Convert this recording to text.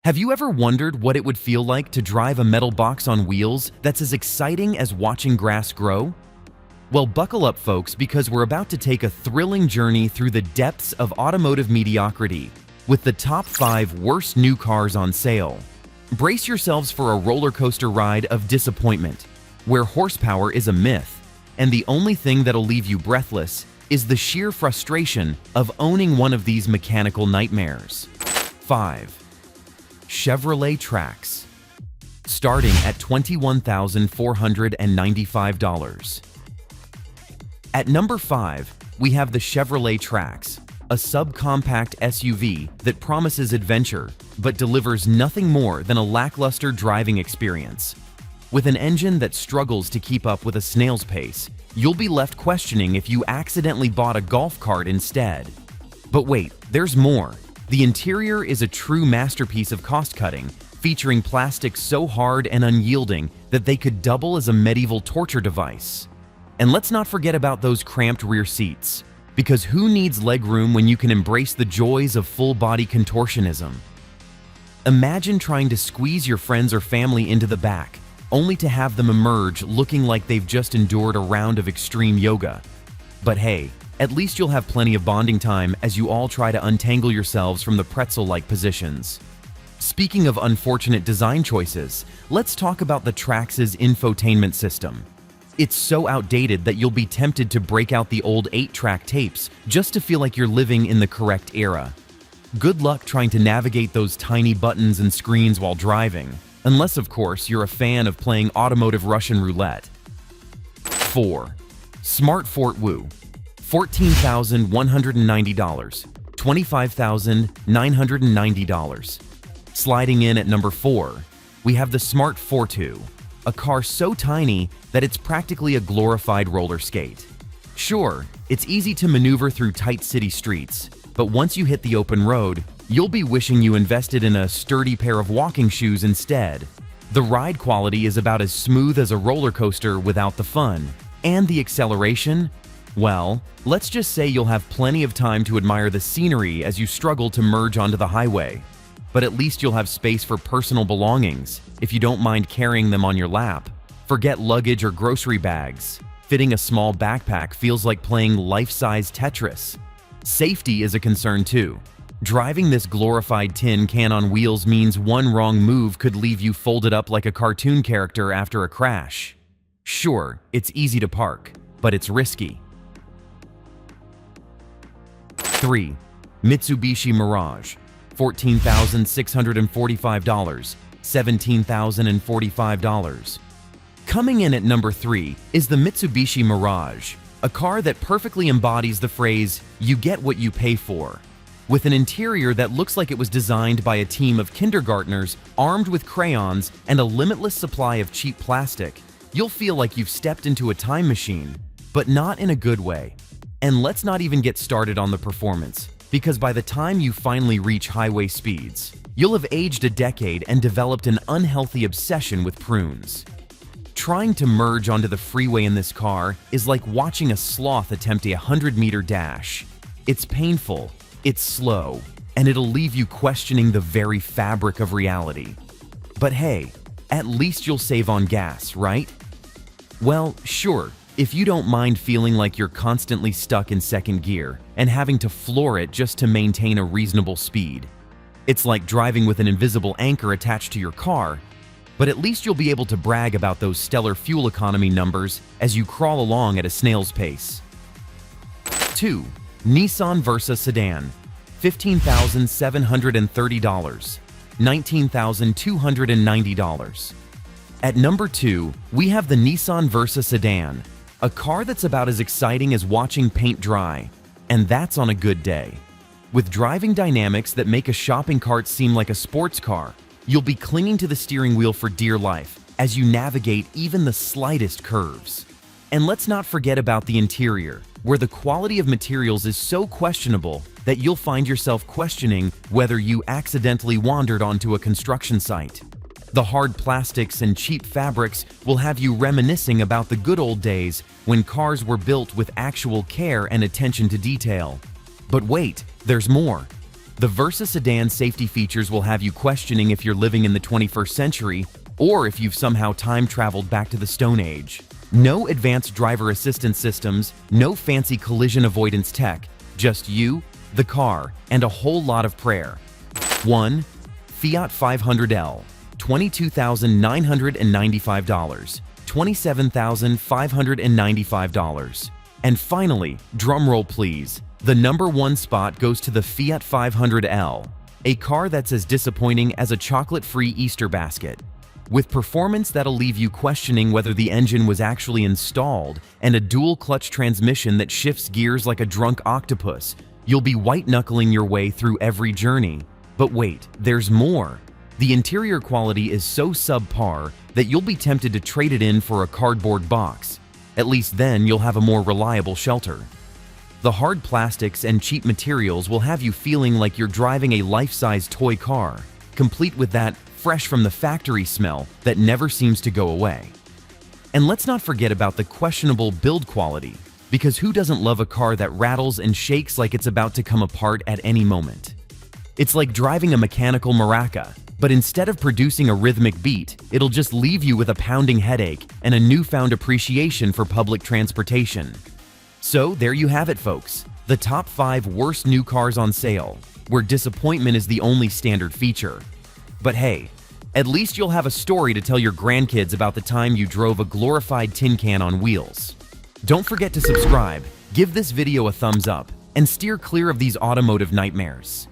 Have you ever wondered what it would feel like to drive a metal box on wheels that's as exciting as watching grass grow? Well, buckle up, folks, because we're about to take a thrilling journey through the depths of automotive mediocrity with the top 5 worst new cars on sale. Brace yourselves for a roller coaster ride of disappointment, where horsepower is a myth, and the only thing that'll leave you breathless is the sheer frustration of owning one of these mechanical nightmares. 5. Chevrolet Trax, starting at $21,495. At number 5, we have the Chevrolet Trax, a subcompact SUV that promises adventure but delivers nothing more than a lackluster driving experience. With an engine that struggles to keep up with a snail's pace, you'll be left questioning if you accidentally bought a golf cart instead. But wait, there's more. The interior is a true masterpiece of cost-cutting, featuring plastic so hard and unyielding that they could double as a medieval torture device. And let's not forget about those cramped rear seats, because who needs legroom when you can embrace the joys of full-body contortionism? Imagine trying to squeeze your friends or family into the back, only to have them emerge looking like they've just endured a round of extreme yoga. But hey, at least you'll have plenty of bonding time as you all try to untangle yourselves from the pretzel-like positions. Speaking of unfortunate design choices, let's talk about the Trax's infotainment system. It's so outdated that you'll be tempted to break out the old 8-track tapes just to feel like you're living in the correct era. Good luck trying to navigate those tiny buttons and screens while driving, unless of course you're a fan of playing automotive Russian roulette. 4. Smart Fortwo, $14,190, $25,990. Sliding in at number 4, we have the Smart Fortwo, a car so tiny that it's practically a glorified roller skate. Sure, it's easy to maneuver through tight city streets, but once you hit the open road, you'll be wishing you invested in a sturdy pair of walking shoes instead. The ride quality is about as smooth as a roller coaster without the fun. And the acceleration? Well, let's just say you'll have plenty of time to admire the scenery as you struggle to merge onto the highway. But at least you'll have space for personal belongings, if you don't mind carrying them on your lap. Forget luggage or grocery bags. Fitting a small backpack feels like playing life-size Tetris. Safety is a concern too. Driving this glorified tin can on wheels means one wrong move could leave you folded up like a cartoon character after a crash. Sure, it's easy to park, but it's risky. 3. Mitsubishi Mirage, $14,645, $17,045. Coming in at number 3 is the Mitsubishi Mirage, a car that perfectly embodies the phrase, "you get what you pay for." With an interior that looks like it was designed by a team of kindergartners armed with crayons and a limitless supply of cheap plastic, you'll feel like you've stepped into a time machine, but not in a good way. And let's not even get started on the performance, because by the time you finally reach highway speeds, you'll have aged a decade and developed an unhealthy obsession with prunes. Trying to merge onto the freeway in this car is like watching a sloth attempt a 100-meter dash. It's painful, it's slow, and it'll leave you questioning the very fabric of reality. But hey, at least you'll save on gas, right? Well, sure, if you don't mind feeling like you're constantly stuck in second gear and having to floor it just to maintain a reasonable speed. It's like driving with an invisible anchor attached to your car, but at least you'll be able to brag about those stellar fuel economy numbers as you crawl along at a snail's pace. 2. Nissan Versa Sedan, $15,730, $19,290. At number 2, we have the Nissan Versa Sedan, a car that's about as exciting as watching paint dry, and that's on a good day. With driving dynamics that make a shopping cart seem like a sports car, you'll be clinging to the steering wheel for dear life as you navigate even the slightest curves. And let's not forget about the interior, where the quality of materials is so questionable that you'll find yourself questioning whether you accidentally wandered onto a construction site. The hard plastics and cheap fabrics will have you reminiscing about the good old days when cars were built with actual care and attention to detail. But wait, there's more. The Versa sedan safety features will have you questioning if you're living in the 21st century or if you've somehow time-traveled back to the Stone Age. No advanced driver assistance systems, no fancy collision avoidance tech, just you, the car, and a whole lot of prayer. 1. Fiat 500L, $22,995, $27,595. And finally, drumroll please, the number one spot goes to the Fiat 500L, a car that's as disappointing as a chocolate-free Easter basket. With performance that'll leave you questioning whether the engine was actually installed and a dual-clutch transmission that shifts gears like a drunk octopus, you'll be white-knuckling your way through every journey. But wait, there's more. The interior quality is so subpar that you'll be tempted to trade it in for a cardboard box. At least then you'll have a more reliable shelter. The hard plastics and cheap materials will have you feeling like you're driving a life-size toy car, complete with that fresh from the factory smell that never seems to go away. And let's not forget about the questionable build quality, because who doesn't love a car that rattles and shakes like it's about to come apart at any moment? It's like driving a mechanical maraca, but instead of producing a rhythmic beat, it'll just leave you with a pounding headache and a newfound appreciation for public transportation. So there you have it, folks, the top 5 worst new cars on sale, where disappointment is the only standard feature. But hey, at least you'll have a story to tell your grandkids about the time you drove a glorified tin can on wheels. Don't forget to subscribe, give this video a thumbs up, and steer clear of these automotive nightmares.